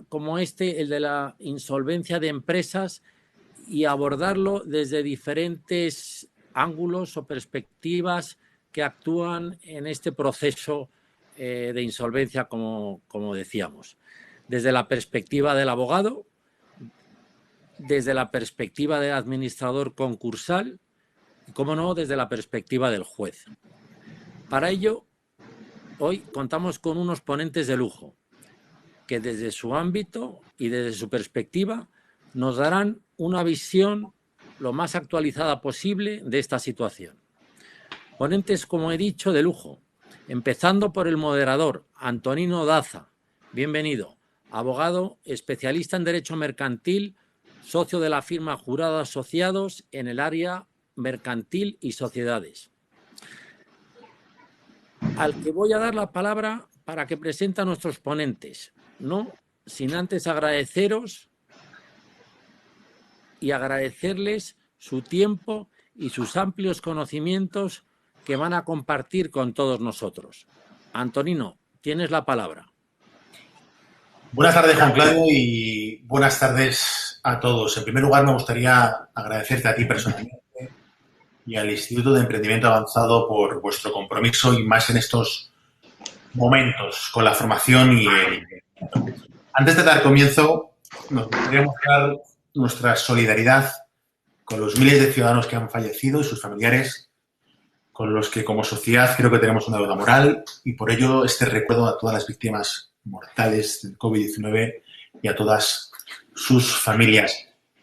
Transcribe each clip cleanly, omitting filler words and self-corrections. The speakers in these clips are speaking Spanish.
como este, el de la insolvencia de empresas, y abordarlo desde diferentes ángulos o perspectivas que actúan en este proceso de insolvencia, como decíamos. Desde la perspectiva del abogado, desde la perspectiva del administrador concursal y, cómo no, desde la perspectiva del juez. Para ello, hoy contamos con unos ponentes de lujo que desde su ámbito y desde su perspectiva nos darán una visión lo más actualizada posible de esta situación. Ponentes, como he dicho, de lujo, empezando por el moderador, Antonino Daza. Bienvenido, abogado, especialista en Derecho Mercantil, socio de la firma Jurado Asociados en el área mercantil y sociedades. Al que voy a dar la palabra para que presente a nuestros ponentes, no sin antes agradeceros y agradecerles su tiempo y sus amplios conocimientos que van a compartir con todos nosotros. Antonino, tienes la palabra. Buenas tardes, Juan Claudio, y buenas tardes a todos. En primer lugar, me gustaría agradecerte a ti personalmente y al Instituto de Emprendimiento Avanzado por vuestro compromiso, y más en estos momentos con la formación y el... Antes de dar comienzo, nos gustaría mostrar nuestra solidaridad con los miles de ciudadanos que han fallecido y sus familiares, con los que como sociedad creo que tenemos una deuda moral, y por ello este recuerdo a todas las víctimas mortales del COVID-19 y a todas sus familias.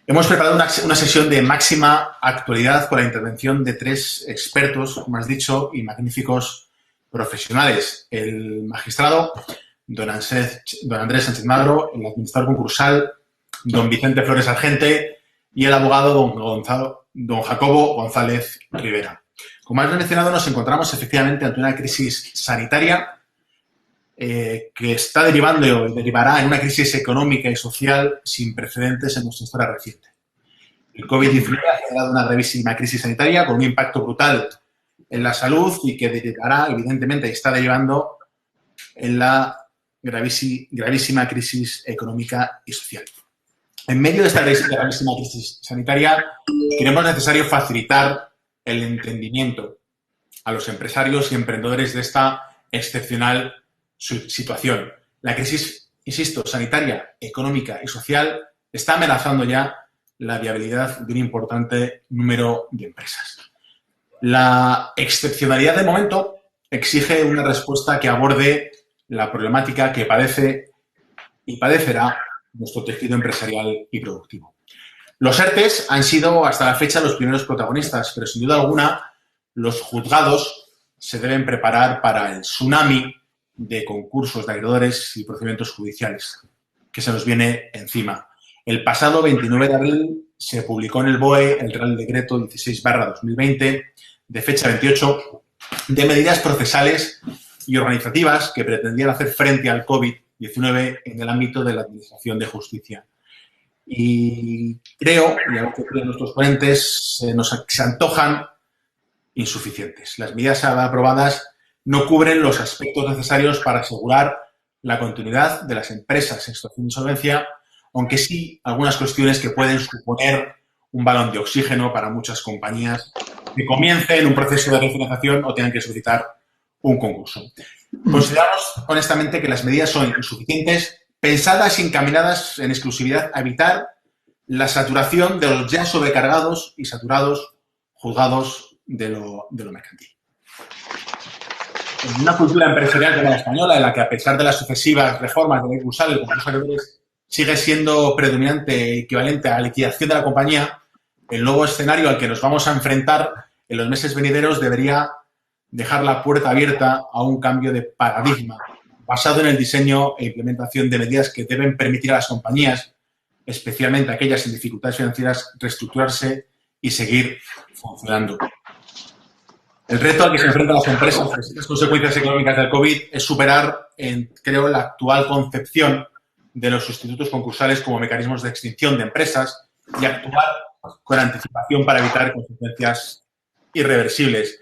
Hemos preparado una sesión de máxima actualidad con la intervención de tres expertos, como has dicho, y magníficos profesionales. El magistrado don Andrés Sánchez Magro, el administrador concursal don Vicente Flores Argente y el abogado don Jacobo González Rivera. Como has mencionado, nos encontramos efectivamente ante una crisis sanitaria que está derivando y derivará en una crisis económica y social sin precedentes en nuestra historia reciente. El COVID-19 ha generado una gravísima crisis sanitaria con un impacto brutal en la salud y que derivará, evidentemente, y está derivando en la gravísima crisis económica y social. En medio de esta gravísima crisis sanitaria, creemos necesario facilitar el entendimiento a los empresarios y emprendedores de esta excepcional situación. La crisis, insisto, sanitaria, económica y social está amenazando ya la viabilidad de un importante número de empresas. La excepcionalidad del momento exige una respuesta que aborde la problemática que padece y padecerá nuestro tejido empresarial y productivo. Los ERTEs han sido hasta la fecha los primeros protagonistas, pero sin duda alguna los juzgados se deben preparar para el tsunami de concursos de acreedores y procedimientos judiciales que se nos viene encima. El pasado 29 de abril se publicó en el BOE el Real Decreto 16/2020 de fecha 28 de medidas procesales y organizativas que pretendían hacer frente al COVID-19 en el ámbito de la Administración de Justicia. Y creo, y a lo que creen nuestros ponentes, se antojan insuficientes. Las medidas aprobadas no cubren los aspectos necesarios para asegurar la continuidad de las empresas en situación de insolvencia, aunque sí algunas cuestiones que pueden suponer un balón de oxígeno para muchas compañías que comiencen un proceso de refinanciación o tengan que solicitar un concurso. Consideramos honestamente que las medidas son insuficientes, pensadas y encaminadas en exclusividad a evitar la saturación de los ya sobrecargados y saturados juzgados de lo mercantil. En una cultura empresarial como la española, en la que a pesar de las sucesivas reformas de ley cursal, el concurso de acreedores sigue siendo predominante e equivalente a la liquidación de la compañía, el nuevo escenario al que nos vamos a enfrentar en los meses venideros debería dejar la puerta abierta a un cambio de paradigma basado en el diseño e implementación de medidas que deben permitir a las compañías, especialmente aquellas en dificultades financieras, reestructurarse y seguir funcionando. El reto al que se enfrentan las empresas tras las consecuencias económicas del COVID es superar, creo, la actual concepción de los sustitutos concursales como mecanismos de extinción de empresas y actuar con anticipación para evitar consecuencias irreversibles.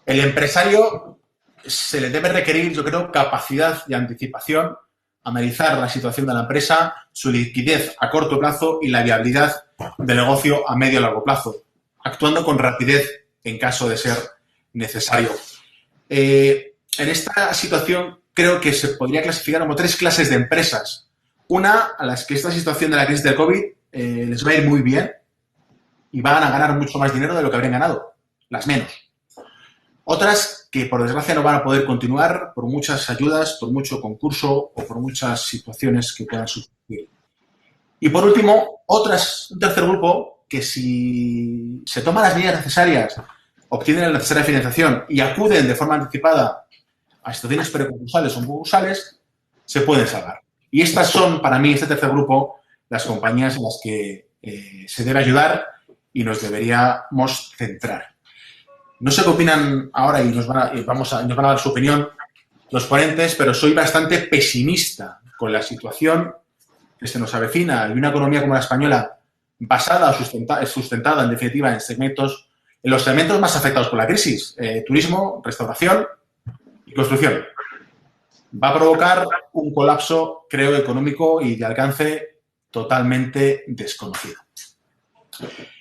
El empresario se le debe requerir, yo creo, capacidad de anticipación analizar la situación de la empresa, su liquidez a corto plazo y la viabilidad del negocio a medio y largo plazo, actuando con rapidez en caso de ser necesario. En esta situación creo que se podría clasificar como 3 clases de empresas. Una, a las que esta situación de la crisis del COVID les va a ir muy bien y van a ganar mucho más dinero de lo que habrían ganado, las menos. Otras que, por desgracia, no van a poder continuar por muchas ayudas, por mucho concurso o por muchas situaciones que puedan surgir. Y, por último, un tercer grupo que, si se toman las medidas necesarias, obtienen la necesaria financiación y acuden de forma anticipada a situaciones preconcursales o concursales, se pueden salvar. Y estas son, para mí, este tercer grupo, las compañías en las que se debe ayudar y nos deberíamos centrar. No sé qué opinan ahora y nos van a dar su opinión los ponentes, pero soy bastante pesimista con la situación que se nos avecina y una economía como la española basada o sustentada, en definitiva, en los segmentos más afectados por la crisis, turismo, restauración y construcción. Va a provocar un colapso, creo, económico y de alcance totalmente desconocido.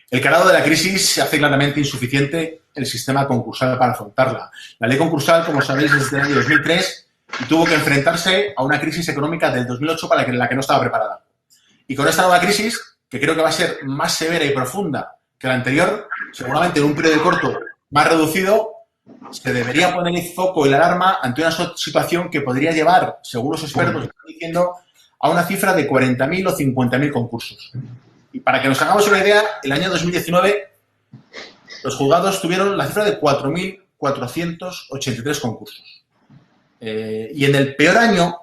El calado de la crisis hace claramente insuficiente el sistema concursal para afrontarla. La ley concursal, como sabéis, es del año 2003 y tuvo que enfrentarse a una crisis económica del 2008 para la que no estaba preparada. Y con esta nueva crisis, que creo que va a ser más severa y profunda que la anterior, seguramente en un periodo corto más reducido, se debería poner el foco y la alarma ante una situación que podría llevar, según los expertos están diciendo, a una cifra de 40.000 o 50.000 concursos. Y para que nos hagamos una idea, el año 2019 los juzgados tuvieron la cifra de 4.483 concursos. Y en el peor año,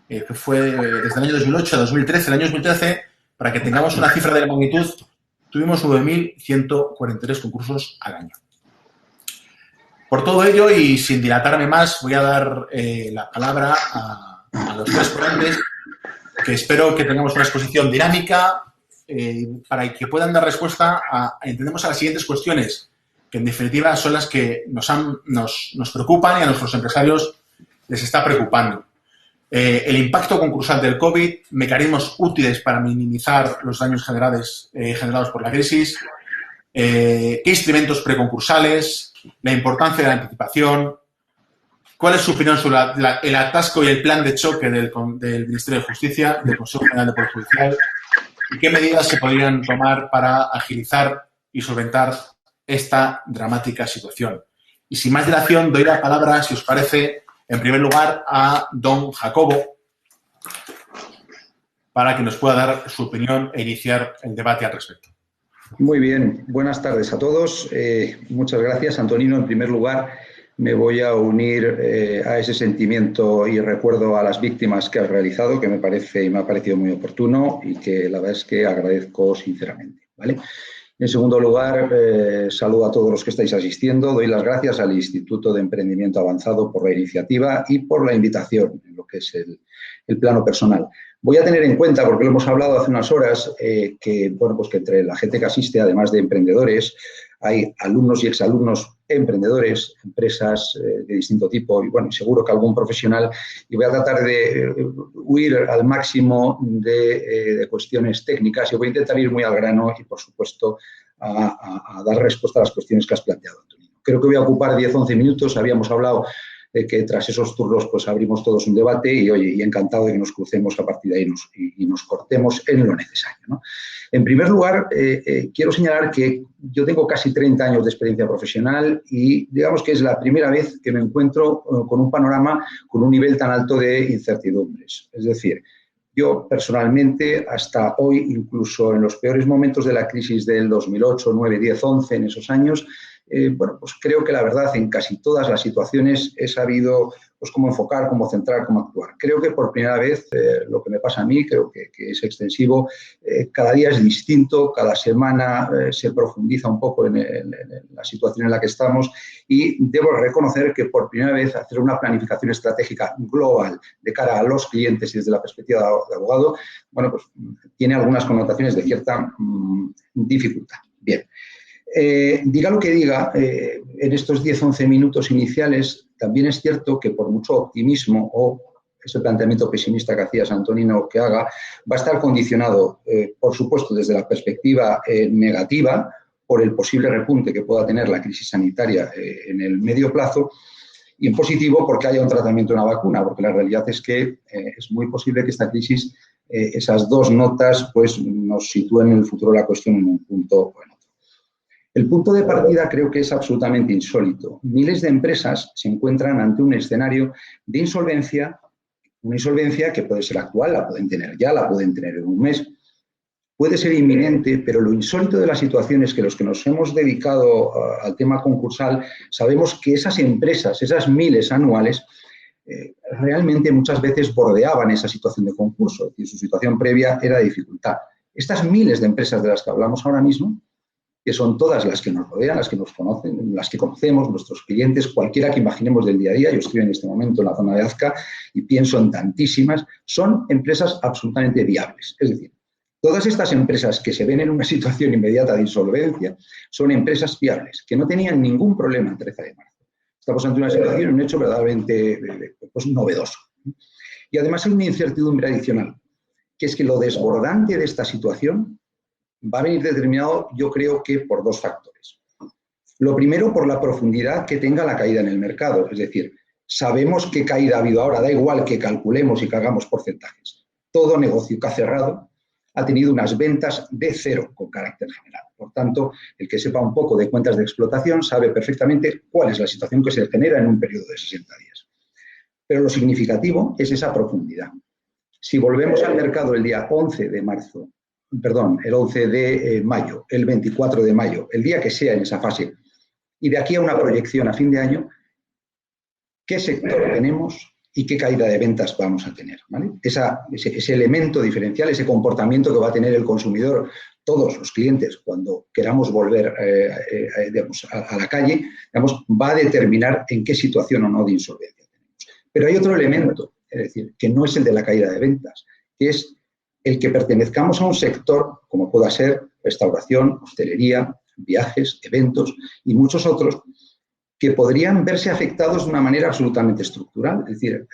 que fue desde el año 2008 a 2013, el año 2013, para que tengamos una cifra de la magnitud, tuvimos 9.143 concursos al año. Por todo ello, y sin dilatarme más, voy a dar la palabra a los 3 ponentes, que espero que tengamos una exposición dinámica, para que puedan dar respuesta entendemos, a las siguientes cuestiones, que en definitiva son las que nos preocupan y a nuestros empresarios les está preocupando. El impacto concursal del COVID, mecanismos útiles para minimizar los daños generados por la crisis, qué instrumentos preconcursales, la importancia de la anticipación, cuál es su opinión sobre el atasco y el plan de choque del Ministerio de Justicia, del Consejo General de Poder Judicial, y qué medidas se podrían tomar para agilizar y solventar esta dramática situación. Y sin más dilación, doy la palabra, si os parece, en primer lugar, a don Jacobo, para que nos pueda dar su opinión e iniciar el debate al respecto. Muy bien, buenas tardes a todos. Muchas gracias, Antonino. En primer lugar, me voy a unir a ese sentimiento y recuerdo a las víctimas que has realizado, que me ha parecido muy oportuno y que la verdad es que agradezco sinceramente, ¿vale? En segundo lugar, saludo a todos los que estáis asistiendo. Doy las gracias al Instituto de Emprendimiento Avanzado por la iniciativa y por la invitación en lo que es el plano personal. Voy a tener en cuenta, porque lo hemos hablado hace unas horas, que entre la gente que asiste, además de emprendedores, hay alumnos y exalumnos emprendedores, empresas de distinto tipo y, seguro que algún profesional. Y voy a tratar de huir al máximo de cuestiones técnicas y voy a intentar ir muy al grano y, por supuesto, a dar respuesta a las cuestiones que has planteado, Antonio. Creo que voy a ocupar 10-11 minutos. Habíamos hablado de que tras esos turnos pues abrimos todos un debate y encantado de que nos crucemos a partir de ahí y nos cortemos en lo necesario, ¿no? En primer lugar, quiero señalar que yo tengo casi 30 años de experiencia profesional y digamos que es la primera vez que me encuentro con un panorama con un nivel tan alto de incertidumbres. Es decir, yo personalmente hasta hoy, incluso en los peores momentos de la crisis del 2008, 9, 10, 11, en esos años, pues creo que la verdad en casi todas las situaciones he sabido pues cómo enfocar, cómo centrar, cómo actuar. Creo que por primera vez lo que me pasa a mí, creo que es extensivo, cada día es distinto, cada semana se profundiza un poco en la situación en la que estamos y debo reconocer que por primera vez hacer una planificación estratégica global de cara a los clientes y desde la perspectiva de abogado, pues tiene algunas connotaciones de cierta dificultad. Bien. Diga lo que diga, en estos 10-11 minutos iniciales también es cierto que por mucho optimismo o ese planteamiento pesimista que hacías, Antonino, que haga, va a estar condicionado, por supuesto, desde la perspectiva negativa, por el posible repunte que pueda tener la crisis sanitaria en el medio plazo, y en positivo porque haya un tratamiento de una vacuna, porque la realidad es que es muy posible que esta crisis, esas dos notas, pues nos sitúen en el futuro la cuestión en un punto o en otro. El punto de partida creo que es absolutamente insólito. Miles de empresas se encuentran ante un escenario de insolvencia, una insolvencia que puede ser actual, la pueden tener ya, la pueden tener en un mes, puede ser inminente, pero lo insólito de la situación es que los que nos hemos dedicado al tema concursal sabemos que esas empresas, esas miles anuales, realmente muchas veces bordeaban esa situación de concurso, es decir, su situación previa era de dificultad. Estas miles de empresas de las que hablamos ahora mismo, que son todas las que nos rodean, las que nos conocen, las que conocemos, nuestros clientes, cualquiera que imaginemos del día a día, yo estoy en este momento en la zona de Azca y pienso en tantísimas, son empresas absolutamente viables. Es decir, todas estas empresas que se ven en una situación inmediata de insolvencia son empresas viables, que no tenían ningún problema el 13 de marzo. Estamos ante una situación, un hecho verdaderamente pues, novedoso. Y además hay una incertidumbre adicional, que es que lo desbordante de esta situación va a venir determinado, yo creo que por dos factores. Lo primero, por la profundidad que tenga la caída en el mercado. Es decir, sabemos qué caída ha habido ahora, da igual que calculemos y que hagamos porcentajes. Todo negocio que ha cerrado ha tenido unas ventas de cero con carácter general. Por tanto, el que sepa un poco de cuentas de explotación sabe perfectamente cuál es la situación que se genera en un periodo de 60 días. Pero lo significativo es esa profundidad. Si volvemos al mercado el día 11 de marzo, perdón, el 11 de mayo, el 24 de mayo, el día que sea en esa fase, y de aquí a una proyección a fin de año, ¿qué sector tenemos y qué caída de ventas vamos a tener? ¿Vale? Ese elemento diferencial, ese comportamiento que va a tener el consumidor, todos los clientes, cuando queramos volver digamos, a la calle, digamos, va a determinar en qué situación o no de insolvencia tenemos. Pero hay otro elemento, es decir, que no es el de la caída de ventas, que es el que pertenezcamos a un sector, como pueda ser restauración, hostelería, viajes, eventos y muchos otros, que podrían verse afectados de una manera absolutamente estructural. Es decir,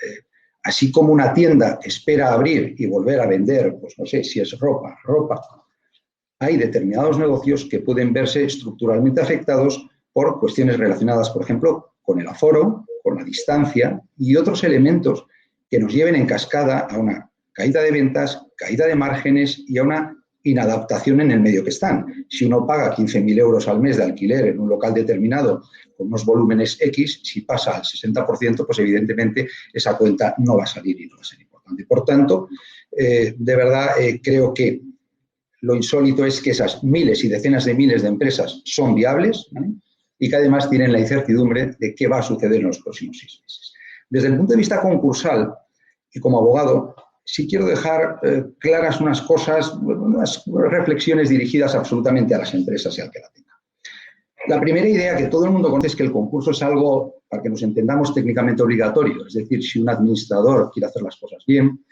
así como una tienda espera abrir y volver a vender, pues no sé, si es ropa, hay determinados negocios que pueden verse estructuralmente afectados por cuestiones relacionadas, por ejemplo, con el aforo, con la distancia y otros elementos que nos lleven en cascada a una caída de ventas, caída de márgenes y a una inadaptación en el medio que están. Si uno paga 15.000 euros al mes de alquiler en un local determinado con unos volúmenes X, si pasa al 60%, pues evidentemente esa cuenta no va a salir y no va a ser importante. Por tanto, de verdad creo que lo insólito es que esas miles y decenas de miles de empresas son viables, ¿vale? Y que además tienen la incertidumbre de qué va a suceder en los próximos 6 meses. Desde el punto de vista concursal y como abogado, sí quiero dejar claras unas cosas, unas reflexiones dirigidas absolutamente a las empresas y al que la tenga. La primera idea que todo el mundo conoce es que el concurso es algo, para que nos entendamos, técnicamente obligatorio. Es decir, si un administrador quiere hacer las cosas bien,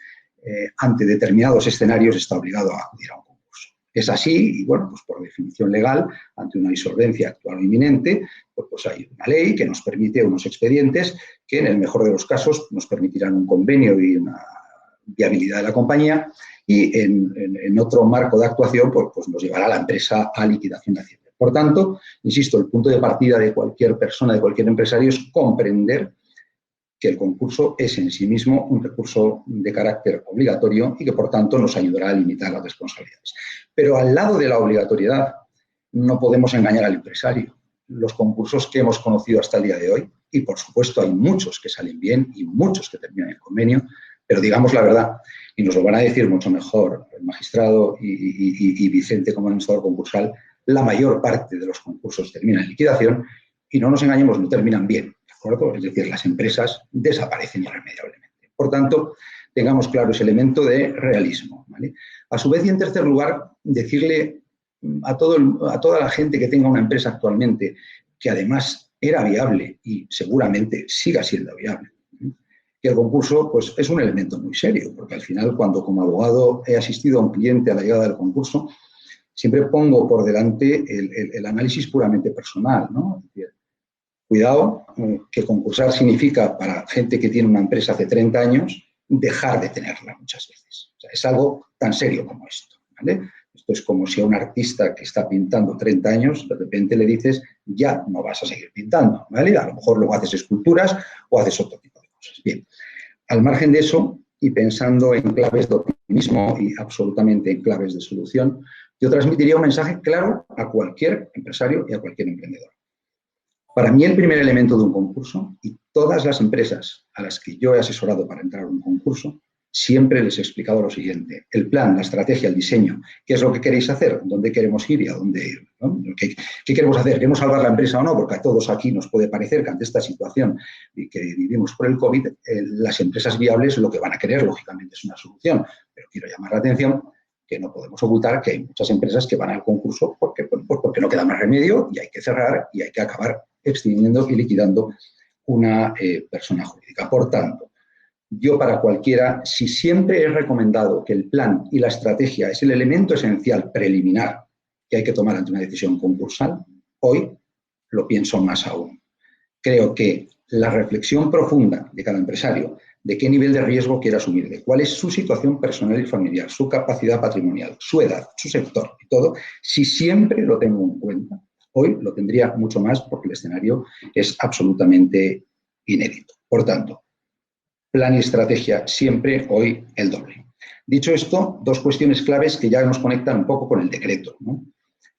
ante determinados escenarios está obligado a acudir a un concurso. Es así y, bueno, pues por definición legal, ante una insolvencia actual o inminente, pues hay una ley que nos permite unos expedientes que, en el mejor de los casos, nos permitirán un convenio y una viabilidad de la compañía y en otro marco de actuación pues nos llevará a la empresa a liquidación de Hacienda. Por tanto, insisto, el punto de partida de cualquier persona, de cualquier empresario, es comprender que el concurso es en sí mismo un recurso de carácter obligatorio y que, por tanto, nos ayudará a limitar las responsabilidades. Pero al lado de la obligatoriedad no podemos engañar al empresario. Los concursos que hemos conocido hasta el día de hoy, y por supuesto hay muchos que salen bien y muchos que terminan el convenio, pero digamos la verdad, y nos lo van a decir mucho mejor el magistrado y Vicente como administrador concursal, la mayor parte de los concursos terminan en liquidación y no nos engañemos, no terminan bien, ¿de acuerdo? Es decir, las empresas desaparecen irremediablemente. Por tanto, tengamos claro ese elemento de realismo, ¿vale? A su vez, y en tercer lugar, decirle a toda la gente que tenga una empresa actualmente, que además era viable y seguramente siga siendo viable, que el concurso pues, es un elemento muy serio, porque al final, cuando como abogado he asistido a un cliente a la llegada del concurso, siempre pongo por delante el análisis puramente personal, ¿no? Es decir, cuidado, que concursar significa para gente que tiene una empresa hace 30 años, dejar de tenerla muchas veces. O sea, es algo tan serio como esto, ¿vale? Esto es como si a un artista que está pintando 30 años, de repente le dices, ya no vas a seguir pintando, ¿vale? A lo mejor luego haces esculturas o haces otro tipo de cosas. Bien, al margen de eso, y pensando en claves de optimismo y absolutamente en claves de solución, yo transmitiría un mensaje claro a cualquier empresario y a cualquier emprendedor. Para mí el primer elemento de un concurso, y todas las empresas a las que yo he asesorado para entrar a un concurso, siempre les he explicado lo siguiente: el plan, la estrategia, el diseño, qué es lo que queréis hacer, dónde queremos ir y a dónde ir, ¿no? ¿Qué queremos hacer? ¿Queremos salvar la empresa o no? Porque a todos aquí nos puede parecer que ante esta situación que vivimos por el COVID, las empresas viables lo que van a querer, lógicamente, es una solución. Pero quiero llamar la atención que no podemos ocultar que hay muchas empresas que van al concurso porque no queda más remedio y hay que cerrar y hay que acabar extinguiendo y liquidando una persona jurídica. Por tanto, yo para cualquiera, si siempre he recomendado que el plan y la estrategia es el elemento esencial preliminar que hay que tomar ante una decisión concursal, hoy lo pienso más aún. Creo que la reflexión profunda de cada empresario, de qué nivel de riesgo quiere asumir, de cuál es su situación personal y familiar, su capacidad patrimonial, su edad, su sector y todo, si siempre lo tengo en cuenta, hoy lo tendría mucho más porque el escenario es absolutamente inédito. Por tanto, plan y estrategia siempre, hoy el doble. Dicho esto, dos cuestiones claves que ya nos conectan un poco con el decreto, ¿no?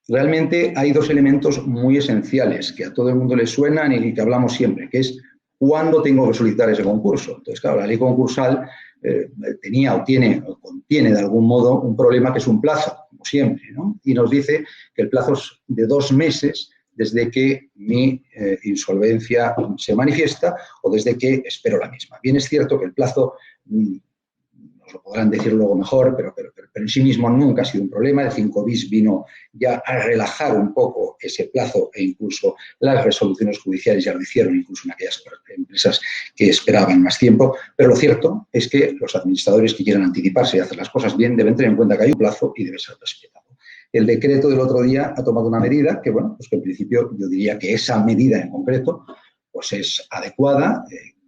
Realmente hay dos elementos muy esenciales que a todo el mundo le suenan y que hablamos siempre, que es cuándo tengo que solicitar ese concurso. Entonces, claro, la ley concursal tenía o tiene o contiene de algún modo un problema que es un plazo, como siempre, ¿no? Y nos dice que el plazo es de 2 meses desde que mi insolvencia se manifiesta o desde que espero la misma. Bien, es cierto que el plazo, nos lo podrán decir luego mejor, pero en sí mismo nunca ha sido un problema. El 5 bis vino ya a relajar un poco ese plazo e incluso las resoluciones judiciales ya lo hicieron, incluso en aquellas empresas que esperaban más tiempo. Pero lo cierto es que los administradores que quieran anticiparse y hacer las cosas bien deben tener en cuenta que hay un plazo y debe ser respetado. El decreto del otro día ha tomado una medida que, bueno, pues que en principio yo diría que esa medida en concreto pues es adecuada,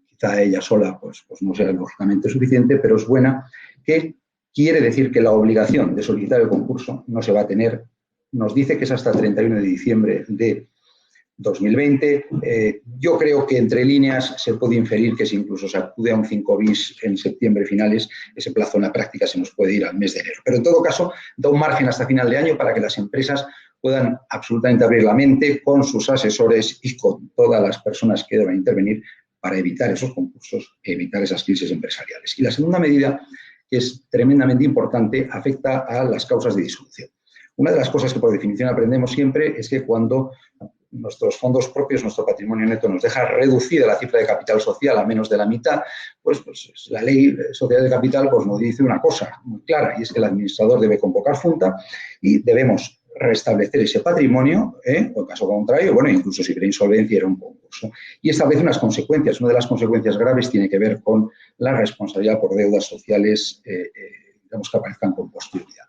quizá ella sola pues no sea lógicamente suficiente, pero es buena, que quiere decir que la obligación de solicitar el concurso no se va a tener, nos dice que es hasta el 31 de diciembre de 2020. Yo creo que entre líneas se puede inferir que si incluso se acude a un 5 bis en septiembre finales, ese plazo en la práctica se nos puede ir al mes de enero. Pero en todo caso, da un margen hasta final de año para que las empresas puedan absolutamente abrir la mente con sus asesores y con todas las personas que deban intervenir para evitar esos concursos, evitar esas crisis empresariales. Y la segunda medida, que es tremendamente importante, afecta a las causas de disolución. Una de las cosas que por definición aprendemos siempre es que cuando nuestros fondos propios, nuestro patrimonio neto nos deja reducida la cifra de capital social a menos de la mitad, pues la ley social de capital pues nos dice una cosa muy clara, y es que el administrador debe convocar junta y debemos restablecer ese patrimonio, o en caso contrario, bueno, incluso si hubiera insolvencia era un concurso. Y establece unas consecuencias. Una de las consecuencias graves tiene que ver con la responsabilidad por deudas sociales, digamos, que aparezcan con posterioridad.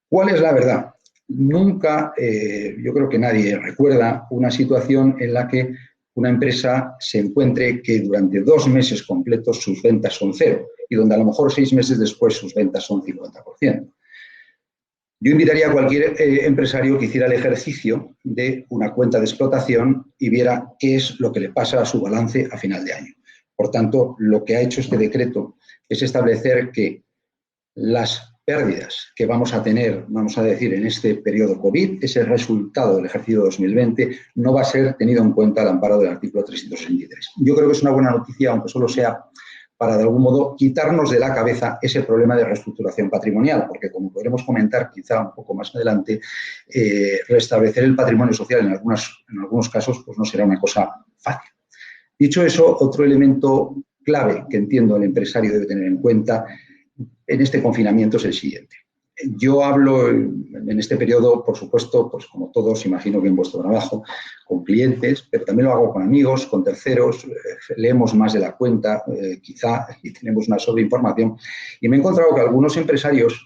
¿Cuál es la verdad? Nunca, yo creo que nadie recuerda una situación en la que una empresa se encuentre que durante 2 meses completos sus ventas son 0 y donde a lo mejor 6 meses después sus ventas son 50%. Yo invitaría a cualquier empresario que hiciera el ejercicio de una cuenta de explotación y viera qué es lo que le pasa a su balance a final de año. Por tanto, lo que ha hecho este decreto es establecer que las pérdidas que vamos a tener, vamos a decir, en este periodo COVID, ese resultado del ejercicio 2020, no va a ser tenido en cuenta al amparo del artículo 363. Yo creo que es una buena noticia, aunque solo sea para, de algún modo, quitarnos de la cabeza ese problema de reestructuración patrimonial, porque, como podremos comentar quizá un poco más adelante, restablecer el patrimonio social en algunos casos pues no será una cosa fácil. Dicho eso, otro elemento clave que entiendo el empresario debe tener en cuenta en este confinamiento es el siguiente. Yo hablo en este periodo, por supuesto, pues como todos, imagino que en vuestro trabajo, con clientes, pero también lo hago con amigos, con terceros, leemos más de la cuenta, quizá, y tenemos una sobreinformación. Y me he encontrado que algunos empresarios,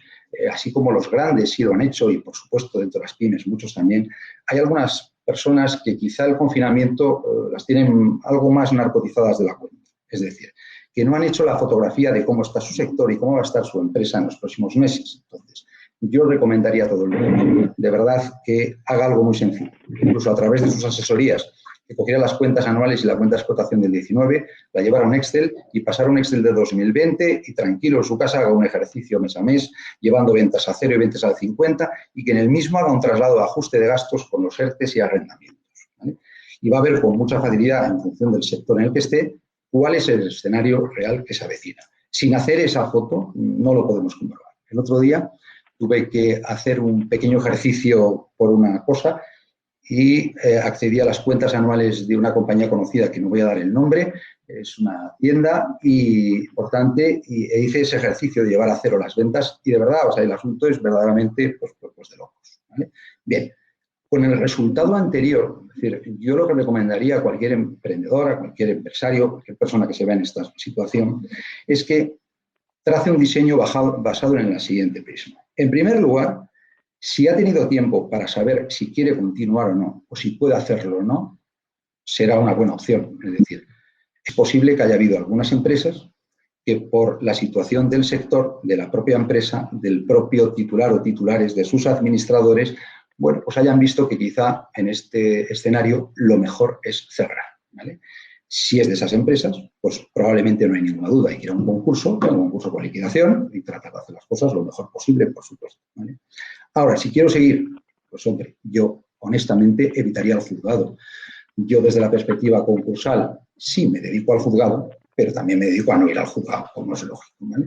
así como los grandes sí lo han hecho, y por supuesto dentro de las pymes, muchos también, hay algunas personas que quizá el confinamiento las tienen algo más narcotizadas de la cuenta. Es decir, que no han hecho la fotografía de cómo está su sector y cómo va a estar su empresa en los próximos meses. Entonces, yo recomendaría a todo el mundo, de verdad, que haga algo muy sencillo, incluso a través de sus asesorías, que cogiera las cuentas anuales y la cuenta de explotación del 19, la llevara a un Excel y pasara un Excel de 2020 y tranquilo en su casa haga un ejercicio mes a mes, llevando ventas a 0 y ventas al 50 y que en el mismo haga un traslado de ajuste de gastos con los ERTEs y arrendamientos, ¿vale? Y va a ver con mucha facilidad, en función del sector en el que esté, cuál es el escenario real que se avecina. Sin hacer esa foto no lo podemos comprobar. El otro día tuve que hacer un pequeño ejercicio por una cosa y accedí a las cuentas anuales de una compañía conocida, que no voy a dar el nombre, es una tienda importante, e hice ese ejercicio de llevar a 0 las ventas y de verdad, o sea, el asunto es verdaderamente pues de locos, ¿vale? Bien, con el resultado anterior, es decir, yo lo que recomendaría a cualquier emprendedor, a cualquier empresario, cualquier persona que se vea en esta situación, es que trace un diseño basado en la siguiente prisma. En primer lugar, si ha tenido tiempo para saber si quiere continuar o no, o si puede hacerlo o no, será una buena opción. Es decir, es posible que haya habido algunas empresas que por la situación del sector, de la propia empresa, del propio titular o titulares, de sus administradores, bueno, pues hayan visto que quizá en este escenario lo mejor es cerrar, ¿vale? Si es de esas empresas, pues probablemente no hay ninguna duda. Hay que ir a un concurso con liquidación y tratar de hacer las cosas lo mejor posible, por supuesto, ¿vale? Ahora, si quiero seguir, pues hombre, yo honestamente evitaría el juzgado. Yo desde la perspectiva concursal sí me dedico al juzgado, pero también me dedico a no ir al juzgado, como es lógico, ¿vale?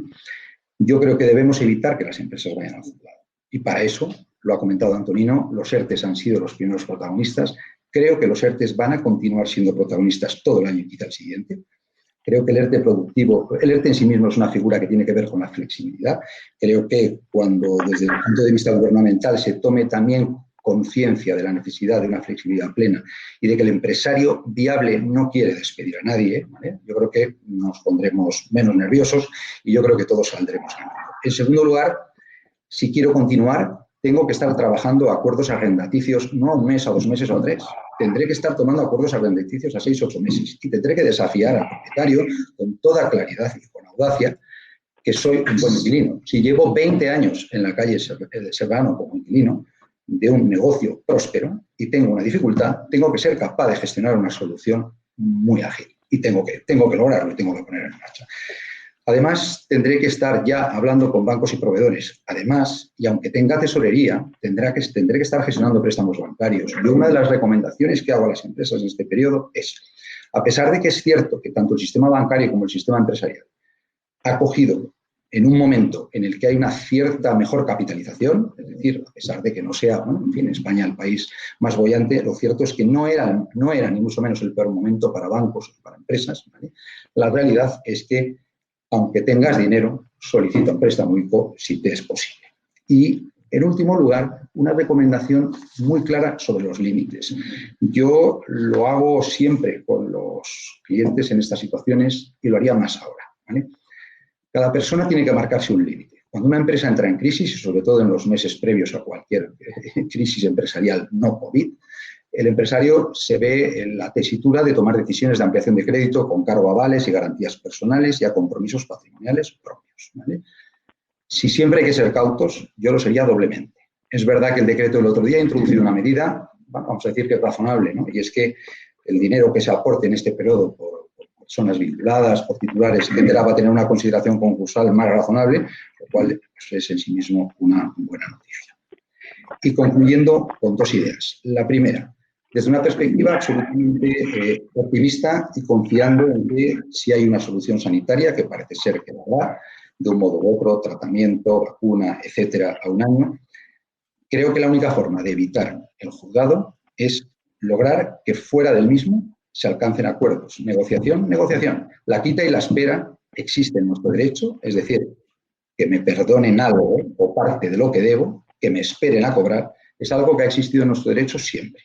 Yo creo que debemos evitar que las empresas vayan al juzgado. Y para eso, lo ha comentado Antonino, los ERTEs han sido los primeros protagonistas. Creo que los ERTEs van a continuar siendo protagonistas todo el año y quizá el siguiente. Creo que el ERTE productivo, el ERTE en sí mismo es una figura que tiene que ver con la flexibilidad. Creo que cuando desde el punto de vista gubernamental se tome también conciencia de la necesidad de una flexibilidad plena y de que el empresario viable no quiere despedir a nadie, ¿vale? Yo creo que nos pondremos menos nerviosos y yo creo que todos saldremos ganando. En segundo lugar, si quiero continuar, tengo que estar trabajando acuerdos arrendaticios, no a un mes, a 2 meses o a 3. Tendré que estar tomando acuerdos arrendaticios a 6 o 8 meses y tendré que desafiar al propietario con toda claridad y con audacia que soy un buen inquilino. Si llevo 20 años en la calle Serrano como inquilino de un negocio próspero y tengo una dificultad, tengo que ser capaz de gestionar una solución muy ágil y tengo que lograrlo, tengo que poner en marcha. Además, tendré que estar ya hablando con bancos y proveedores. Además, y aunque tenga tesorería, tendré que estar gestionando préstamos bancarios. Y una de las recomendaciones que hago a las empresas en este periodo es, a pesar de que es cierto que tanto el sistema bancario como el sistema empresarial ha cogido en un momento en el que hay una cierta mejor capitalización, es decir, a pesar de que no sea, bueno, en fin, España el país más boyante, lo cierto es que no era ni mucho menos el peor momento para bancos o para empresas, ¿vale? La realidad es que aunque tengas dinero, solicita un préstamo ICO si te es posible. Y, en último lugar, una recomendación muy clara sobre los límites. Yo lo hago siempre con los clientes en estas situaciones y lo haría más ahora, ¿vale? Cada persona tiene que marcarse un límite. Cuando una empresa entra en crisis, y sobre todo en los meses previos a cualquier crisis empresarial no COVID, el empresario se ve en la tesitura de tomar decisiones de ampliación de crédito con cargo a avales y garantías personales y a compromisos patrimoniales propios, ¿vale? Si siempre hay que ser cautos, yo lo sería doblemente. Es verdad que el decreto del otro día ha introducido una medida, vamos a decir que es razonable, ¿no? Y es que el dinero que se aporte en este periodo por personas vinculadas, por titulares, etcétera, va a tener una consideración concursal más razonable, lo cual pues, es en sí mismo una buena noticia. Y concluyendo con 2 ideas. La primera, desde una perspectiva absolutamente optimista y confiando en que si hay una solución sanitaria, que parece ser que la habrá, de un modo u otro, tratamiento, vacuna, etcétera, a un año, creo que la única forma de evitar el juzgado es lograr que fuera del mismo se alcancen acuerdos. Negociación. La quita y la espera existe en nuestro derecho, es decir, que me perdonen algo o parte de lo que debo, que me esperen a cobrar, es algo que ha existido en nuestro derecho siempre.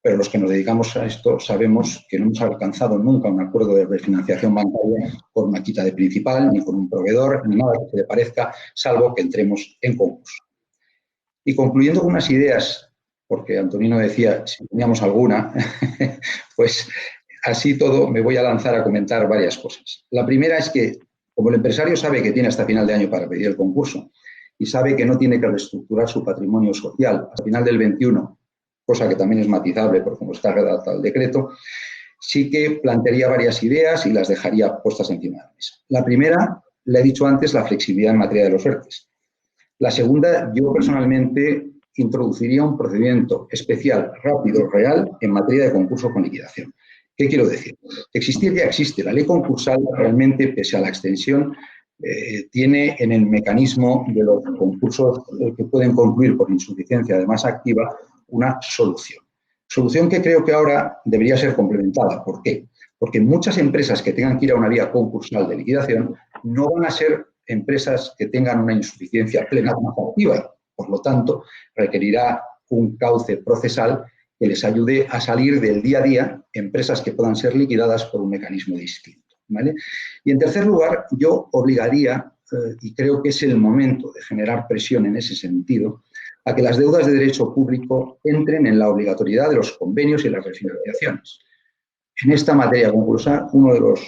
Pero los que nos dedicamos a esto sabemos que no hemos alcanzado nunca un acuerdo de refinanciación bancaria con una quita de principal, ni con un proveedor, ni nada que se le parezca, salvo que entremos en concurso. Y concluyendo con unas ideas, porque Antonino decía, si teníamos alguna, pues así todo, me voy a lanzar a comentar varias cosas. La primera es que, como el empresario sabe que tiene hasta final de año para pedir el concurso y sabe que no tiene que reestructurar su patrimonio social hasta final del 21, cosa que también es matizable por cómo está redactado el decreto, sí que plantearía varias ideas y las dejaría puestas encima de la mesa. La primera, le he dicho antes, la flexibilidad en materia de los ERTES. La segunda, yo personalmente introduciría un procedimiento especial, rápido, real, en materia de concurso con liquidación. ¿Qué quiero decir? Existir ya existe. La ley concursal realmente, pese a la extensión, tiene en el mecanismo de los concursos que pueden concluir por insuficiencia de masa activa una solución. Solución que creo que ahora debería ser complementada. ¿Por qué? Porque muchas empresas que tengan que ir a una vía concursal de liquidación no van a ser empresas que tengan una insuficiencia plena de masa activa. Por lo tanto, requerirá un cauce procesal que les ayude a salir del día a día empresas que puedan ser liquidadas por un mecanismo distinto, ¿vale? Y en tercer lugar, yo obligaría, y creo que es el momento de generar presión en ese sentido, a que las deudas de derecho público entren en la obligatoriedad de los convenios y las refinanciaciones. En esta materia concursal, uno de los,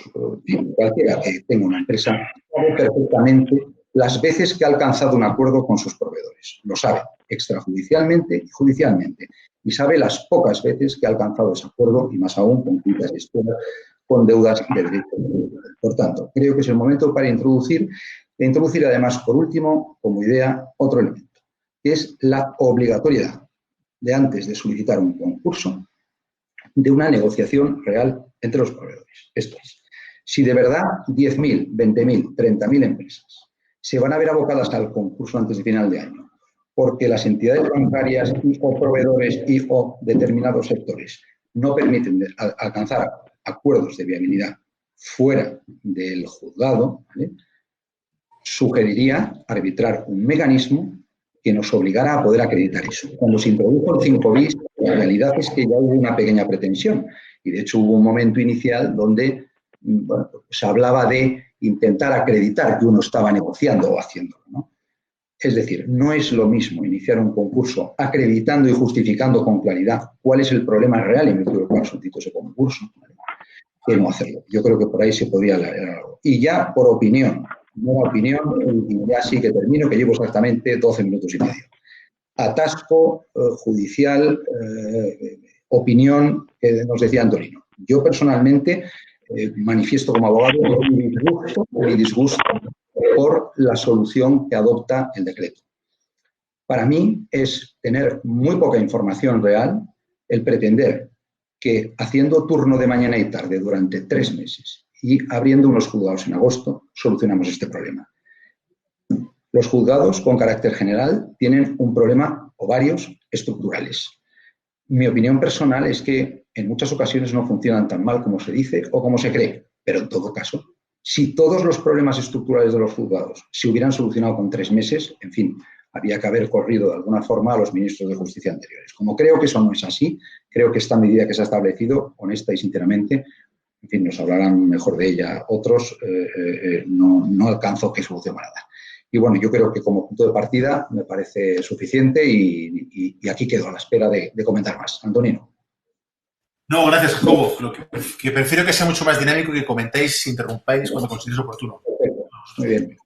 cualquiera que tenga una empresa, sabe perfectamente las veces que ha alcanzado un acuerdo con sus proveedores. Lo sabe extrajudicialmente y judicialmente. Y sabe las pocas veces que ha alcanzado ese acuerdo, y más aún con cuitas de espera, con deudas de derecho público. Por tanto, creo que es el momento para introducir además, por último, como idea, otro elemento, que es la obligatoriedad de, antes de solicitar un concurso, de una negociación real entre los proveedores. Esto es, si de verdad 10.000, 20.000, 30.000 empresas se van a ver abocadas al concurso antes de final de año, porque las entidades bancarias o proveedores y o determinados sectores no permiten alcanzar acuerdos de viabilidad fuera del juzgado, ¿vale?, sugeriría arbitrar un mecanismo que nos obligara a poder acreditar eso. Cuando se introdujo el 5 bis, la realidad es que ya hubo una pequeña pretensión y, de hecho, hubo un momento inicial donde, bueno, se hablaba de intentar acreditar que uno estaba negociando o haciéndolo, ¿no? Es decir, no es lo mismo iniciar un concurso acreditando y justificando con claridad cuál es el problema real en virtud del cual suscitó ese concurso, ¿vale?, que no hacerlo. Yo creo que por ahí se podría alargar algo. Y ya por opinión, y ya sí que termino, que llevo exactamente 12 minutos y medio. Atasco judicial, opinión que nos decía Antonino. Yo personalmente manifiesto como abogado mi disgusto por la solución que adopta el decreto. Para mí es tener muy poca información real el pretender que, haciendo turno de mañana y tarde durante 3 meses y abriendo unos juzgados en agosto, solucionamos este problema. Los juzgados, con carácter general, tienen un problema o varios estructurales. Mi opinión personal es que en muchas ocasiones no funcionan tan mal como se dice o como se cree, pero en todo caso, si todos los problemas estructurales de los juzgados se hubieran solucionado con 3 meses, en fin, había que haber corrido de alguna forma a los ministros de Justicia anteriores. Como creo que eso no es así, creo que esta medida que se ha establecido, honesta y sinceramente, en fin, nos hablarán mejor de ella otros, no alcanzo que solucione nada. Y bueno, yo creo que como punto de partida me parece suficiente y aquí quedo a la espera de comentar más. Antonino. No, gracias, Jacobo. Lo que prefiero que sea mucho más dinámico y que comentéis, interrumpáis cuando consideréis oportuno. Perfecto. Muy bien.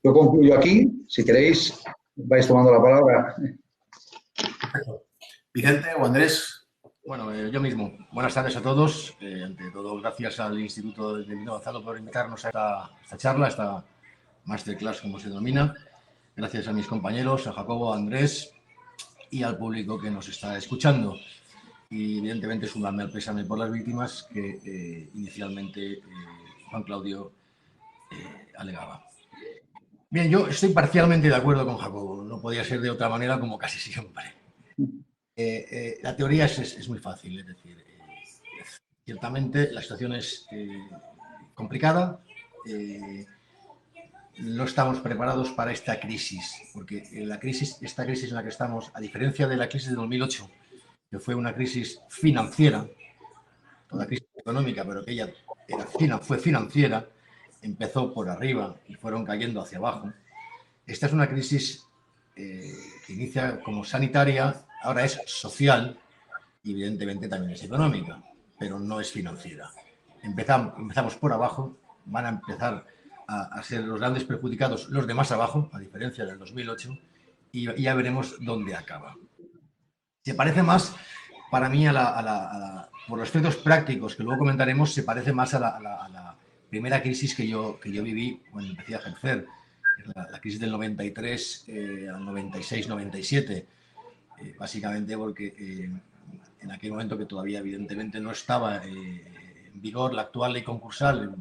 Yo concluyo aquí. Si queréis, vais tomando la palabra. Perfecto. Vicente o Andrés. Bueno, yo mismo. Buenas tardes a todos. Ante todo, gracias al Instituto de Emprendimiento Avanzado por invitarnos a esta charla, a esta masterclass, como se denomina. Gracias a mis compañeros, a Jacobo, a Andrés y al público que nos está escuchando. Y, evidentemente, sumarme al pésame por las víctimas que inicialmente Juan Claudio alegaba. Bien, yo estoy parcialmente de acuerdo con Jacobo. No podía ser de otra manera, como casi siempre. La teoría es muy fácil, es decir, ciertamente la situación es complicada. No estamos preparados para esta crisis, porque esta crisis en la que estamos, a diferencia de la crisis de 2008, que fue una crisis financiera, toda crisis económica, pero que ella fue financiera, empezó por arriba y fueron cayendo hacia abajo. Esta es una crisis que inicia como sanitaria, ahora es social y evidentemente también es económica. pero no es financiera. Empezamos por abajo, van a empezar a ser los grandes perjudicados los de más abajo, a diferencia del 2008, y ya veremos dónde acaba. Se parece más, para mí, por los efectos prácticos que luego comentaremos, se parece más a la primera crisis que yo viví cuando empecé a ejercer, la crisis del 93 al 96-97, básicamente porque en aquel momento, que todavía evidentemente no estaba en vigor la actual ley concursal,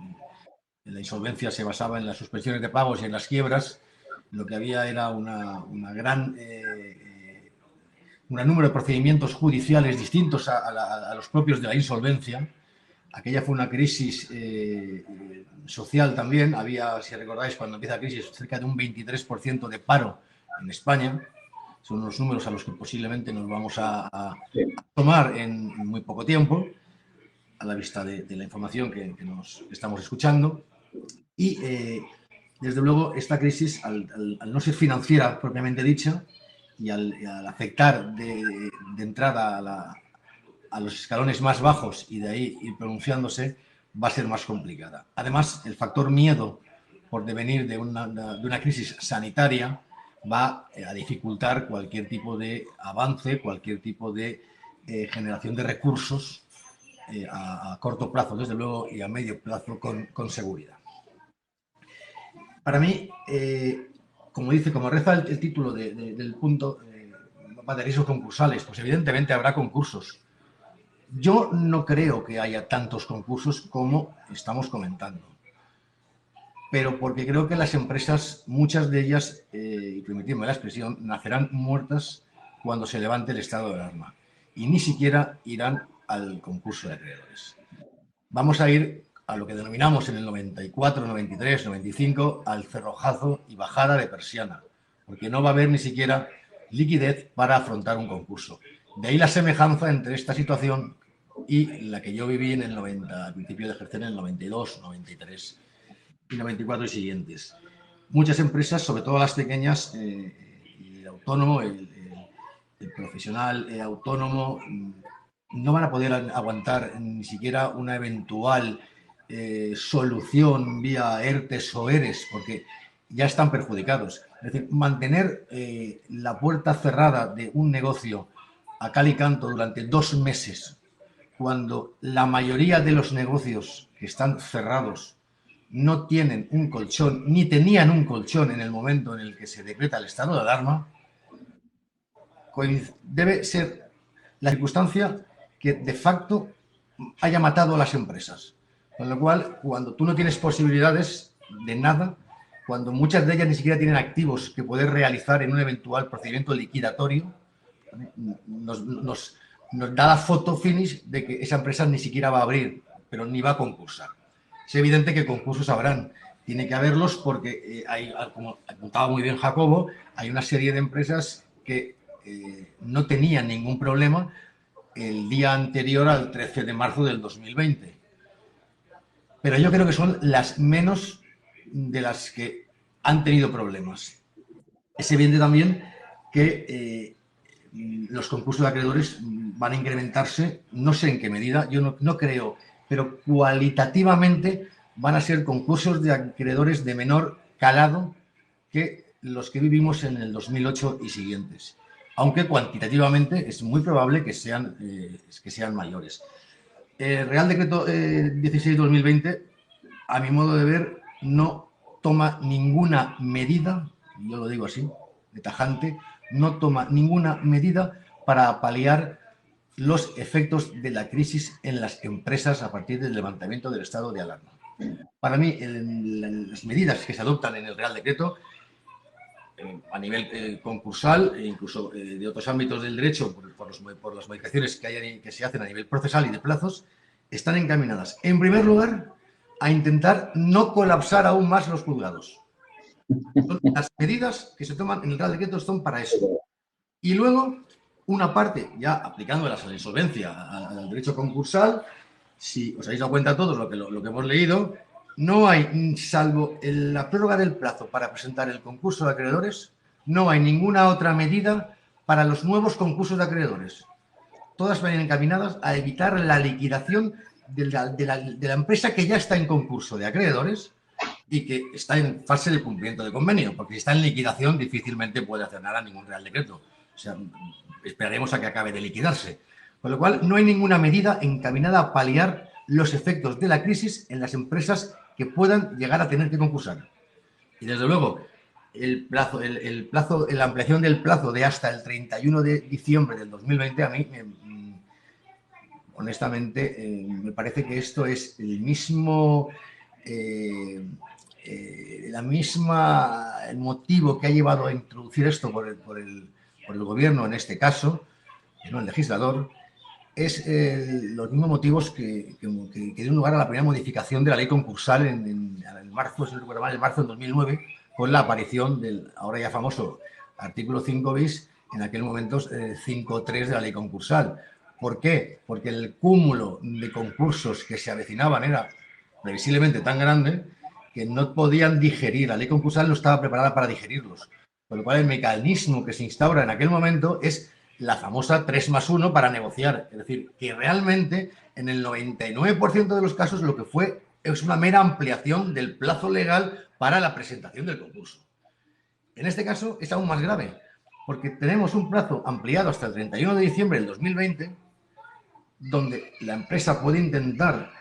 la insolvencia se basaba en las suspensiones de pagos y en las quiebras, lo que había era un número de procedimientos judiciales distintos a los propios de la insolvencia. Aquella fue una crisis social también. Había, si recordáis, cuando empieza la crisis, cerca de un 23% de paro en España. Son unos números a los que posiblemente nos vamos a tomar en muy poco tiempo, a la vista de la información que estamos escuchando. Y, desde luego, esta crisis, al no ser financiera propiamente dicha, y al afectar de entrada a los escalones más bajos y de ahí ir pronunciándose, va a ser más complicada. Además, el factor miedo por devenir de una crisis sanitaria va a dificultar cualquier tipo de avance, cualquier tipo de generación de recursos a corto plazo, desde luego, y a medio plazo con seguridad. Para mí, como reza el título del punto, de riesgos concursales, pues evidentemente habrá concursos. Yo no creo que haya tantos concursos como estamos comentando, pero porque creo que las empresas, muchas de ellas, y permitidme la expresión, nacerán muertas cuando se levante el estado de alarma y ni siquiera irán al concurso de acreedores. Vamos a ir a lo que denominamos en el 94, 93, 95 al cerrojazo y bajada de persiana, porque no va a haber ni siquiera liquidez para afrontar un concurso. De ahí la semejanza entre esta situación y la que yo viví en el 90, al principio de ejercer en el 92, 93 y 94 y siguientes. Muchas empresas, sobre todo las pequeñas, y el autónomo, el profesional autónomo, no van a poder aguantar ni siquiera una eventual solución vía ERTES o ERES, porque ya están perjudicados. Es decir, mantener la puerta cerrada de un negocio a cal y canto durante 2 meses, cuando la mayoría de los negocios que están cerrados no tienen un colchón, ni tenían un colchón en el momento en el que se decreta el estado de alarma, debe ser la circunstancia que de facto haya matado a las empresas. Con lo cual, cuando tú no tienes posibilidades de nada, cuando muchas de ellas ni siquiera tienen activos que poder realizar en un eventual procedimiento liquidatorio, nos da la foto finish de que esa empresa ni siquiera va a abrir, pero ni va a concursar. Es evidente que concursos habrán, tiene que haberlos porque hay, como apuntaba muy bien Jacobo, hay una serie de empresas que no tenían ningún problema el día anterior al 13 de marzo del 2020. Pero yo creo que son las menos de las que han tenido problemas. Es evidente también que los concursos de acreedores van a incrementarse, no sé en qué medida, yo no creo, pero cualitativamente van a ser concursos de acreedores de menor calado que los que vivimos en el 2008 y siguientes, aunque cuantitativamente es muy probable que sean mayores. Real Decreto 16-2020, a mi modo de ver, no toma ninguna medida, yo lo digo así, de tajante, no toma ninguna medida para paliar los efectos de la crisis en las empresas a partir del levantamiento del estado de alarma. Para mí, las medidas que se adoptan en el Real Decreto, a nivel concursal e incluso de otros ámbitos del derecho, por las modificaciones que se hacen a nivel procesal y de plazos, están encaminadas, en primer lugar, a intentar no colapsar aún más los juzgados. Las medidas que se toman en el Real Decreto son para eso. Y luego, una parte, ya aplicándolas a la insolvencia, al derecho concursal, si os habéis dado cuenta todos lo que hemos leído, no hay, salvo la prórroga del plazo para presentar el concurso de acreedores, no hay ninguna otra medida para los nuevos concursos de acreedores. todas van encaminadas a evitar la liquidación de la empresa que ya está en concurso de acreedores y que está en fase de cumplimiento de convenio, porque si está en liquidación difícilmente puede hacer nada ningún Real Decreto. O sea, esperaremos a que acabe de liquidarse. Con lo cual, no hay ninguna medida encaminada a paliar los efectos de la crisis en las empresas que puedan llegar a tener que concursar. Y desde luego, la ampliación del plazo de hasta el 31 de diciembre del 2020, a mí, honestamente, me parece que esto es el mismo... el motivo que ha llevado a introducir esto por el gobierno en este caso, no el legislador, es los mismos motivos que dieron lugar a la primera modificación de la ley concursal en marzo, si no recuerdo mal, en marzo del 2009, con la aparición del ahora ya famoso artículo 5 bis, en aquel momento 5.3 de la ley concursal. ¿Por qué? Porque el cúmulo de concursos que se avecinaban era previsiblemente tan grande que no podían digerir. La ley concursal no estaba preparada para digerirlos. Con lo cual, el mecanismo que se instaura en aquel momento es la famosa 3+1 para negociar. Es decir, que realmente en el 99% de los casos lo que fue es una mera ampliación del plazo legal para la presentación del concurso. En este caso es aún más grave, porque tenemos un plazo ampliado hasta el 31 de diciembre del 2020, donde la empresa puede intentar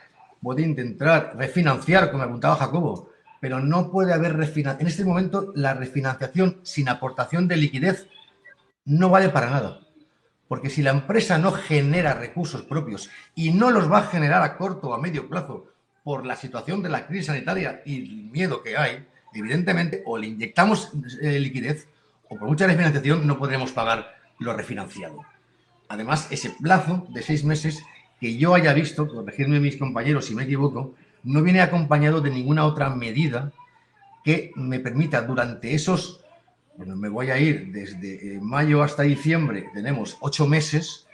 refinanciar, como apuntaba Jacobo, pero no puede haber refinanciación. En este momento, la refinanciación sin aportación de liquidez no vale para nada. Porque si la empresa no genera recursos propios y no los va a generar a corto o a medio plazo por la situación de la crisis sanitaria y el miedo que hay, evidentemente, o le inyectamos liquidez o por mucha refinanciación no podremos pagar lo refinanciado. Además, ese plazo de 6 meses que yo haya visto, corregidme mis compañeros si me equivoco, no viene acompañado de ninguna otra medida que me permita durante esos... Bueno, me voy a ir desde mayo hasta diciembre, tenemos 8 meses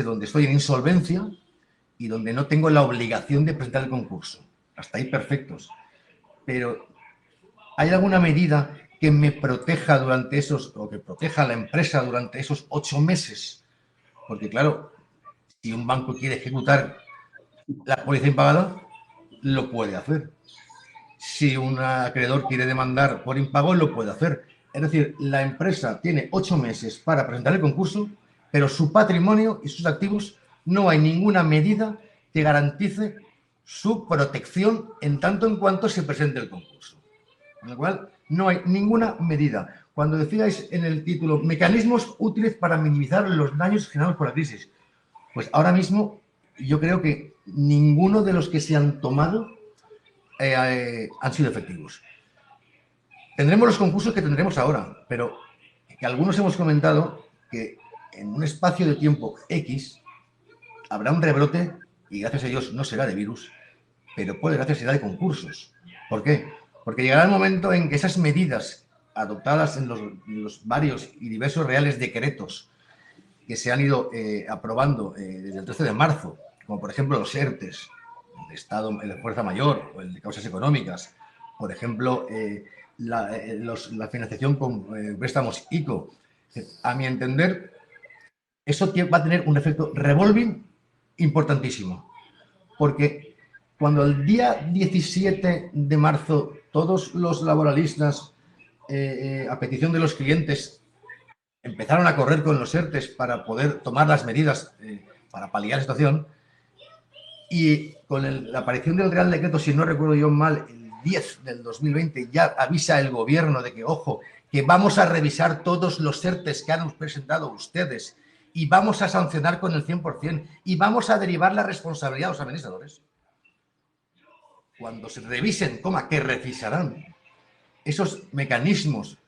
donde estoy en insolvencia y donde no tengo la obligación de presentar el concurso. Hasta ahí perfectos. Pero ¿hay alguna medida que me proteja durante esos, o que proteja a la empresa durante esos 8 meses? Porque claro, si un banco quiere ejecutar la póliza impagada, lo puede hacer. Si un acreedor quiere demandar por impago, lo puede hacer. Es decir, la empresa tiene 8 meses para presentar el concurso, pero su patrimonio y sus activos no hay ninguna medida que garantice su protección en tanto en cuanto se presente el concurso. Con lo cual, no hay ninguna medida. Cuando decíais en el título, mecanismos útiles para minimizar los daños generados por la crisis, pues ahora mismo yo creo que ninguno de los que se han tomado han sido efectivos. Tendremos los concursos que tendremos ahora, pero que algunos hemos comentado que en un espacio de tiempo X habrá un rebrote y gracias a Dios no será de virus, pero puede gracias será de concursos. ¿Por qué? Porque llegará el momento en que esas medidas adoptadas en los varios y diversos reales decretos que se han ido aprobando desde el 13 de marzo, como por ejemplo los ERTES, el de Estado, el de Fuerza Mayor o el de causas económicas, por ejemplo, la financiación con préstamos ICO. A mi entender, eso va a tener un efecto revolving importantísimo, porque cuando el día 17 de marzo todos los laboralistas, a petición de los clientes, empezaron a correr con los ERTES para poder tomar las medidas para paliar la situación, y con la aparición del Real Decreto, si no recuerdo yo mal, el 10 del 2020 ya avisa el gobierno de que, ojo, que vamos a revisar todos los ERTES que han presentado ustedes y vamos a sancionar con el 100% y vamos a derivar la responsabilidad a los administradores. Cuando se revisen, que revisarán esos mecanismos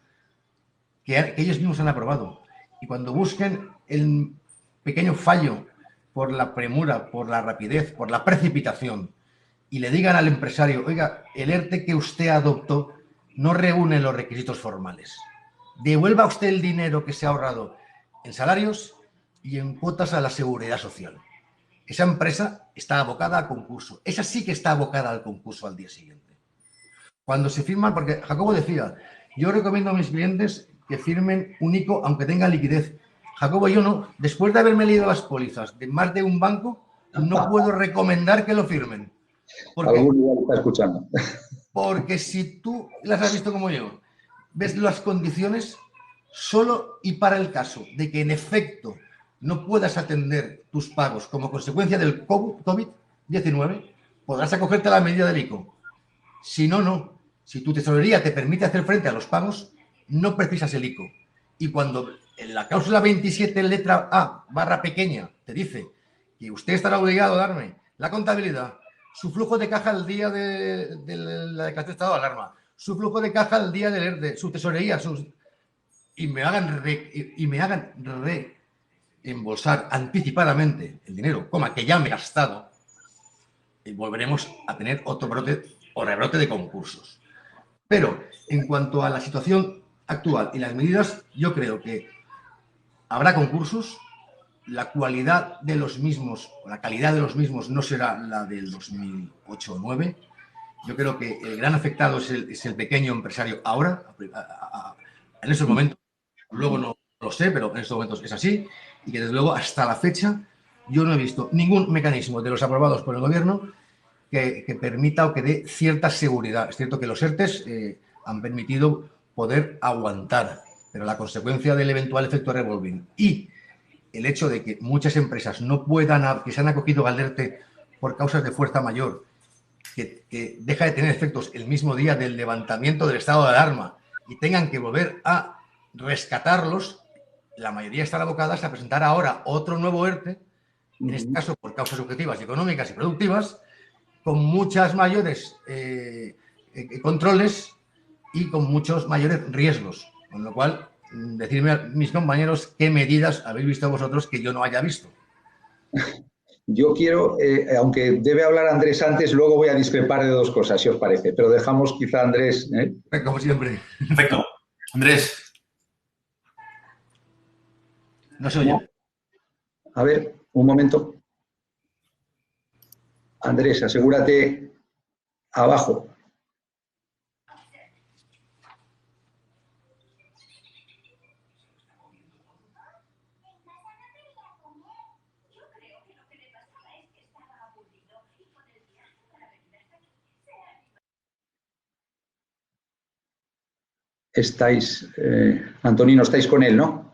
que ellos mismos han aprobado, y cuando busquen el pequeño fallo por la premura, por la rapidez, por la precipitación, y le digan al empresario, oiga, el ERTE que usted adoptó no reúne los requisitos formales, devuelva usted el dinero que se ha ahorrado en salarios y en cuotas a la seguridad social. Esa empresa está abocada a concurso. Esa sí que está abocada al concurso al día siguiente. Cuando se firman, porque Jacobo decía, yo recomiendo a mis clientes que firmen un ICO aunque tengan liquidez. Jacobo, yo no, después de haberme leído las pólizas de más de un banco, no puedo recomendar que lo firmen. Algún día lo está escuchando. Porque si tú las has visto como yo, ves las condiciones solo y para el caso de que en efecto no puedas atender tus pagos como consecuencia del COVID-19, podrás acogerte a la medida del ICO. Si no, no. Si tu tesorería te permite hacer frente a los pagos, no precisas el ICO. Y cuando en la cláusula 27, letra A, barra pequeña, te dice que usted estará obligado a darme la contabilidad, su flujo de caja al día de la declaración de estado de alarma, su flujo de caja al día del ERTE, su tesorería, y me hagan reembolsar anticipadamente el dinero, que ya me he gastado, y volveremos a tener otro brote o rebrote de concursos. Pero en cuanto a la situación actual y las medidas, yo creo que habrá concursos, la cualidad de los mismos, o la calidad de los mismos no será la del 2008 o 2009. Yo creo que el gran afectado es el pequeño empresario ahora, en estos momentos. Luego no lo sé, pero en estos momentos es así. Y que desde luego hasta la fecha yo no he visto ningún mecanismo de los aprobados por el gobierno que permita o que dé cierta seguridad. Es cierto que los ERTEs han permitido poder aguantar, pero la consecuencia del eventual efecto revolving y el hecho de que muchas empresas no puedan, que se han acogido al ERTE por causas de fuerza mayor, que deja de tener efectos el mismo día del levantamiento del estado de alarma y tengan que volver a rescatarlos, la mayoría están abocadas a presentar ahora otro nuevo ERTE, en este caso por causas objetivas, económicas y productivas, con muchas mayores controles y con muchos mayores riesgos. Con lo cual, decirme a mis compañeros qué medidas habéis visto vosotros que yo no haya visto. Yo quiero, aunque debe hablar Andrés antes, luego voy a discrepar de dos cosas, si os parece, pero dejamos quizá a Andrés. Como siempre. Perfecto. Andrés. No se oye. A ver, un momento. Andrés, asegúrate abajo. Estáis, Antonino, estáis con él, ¿no?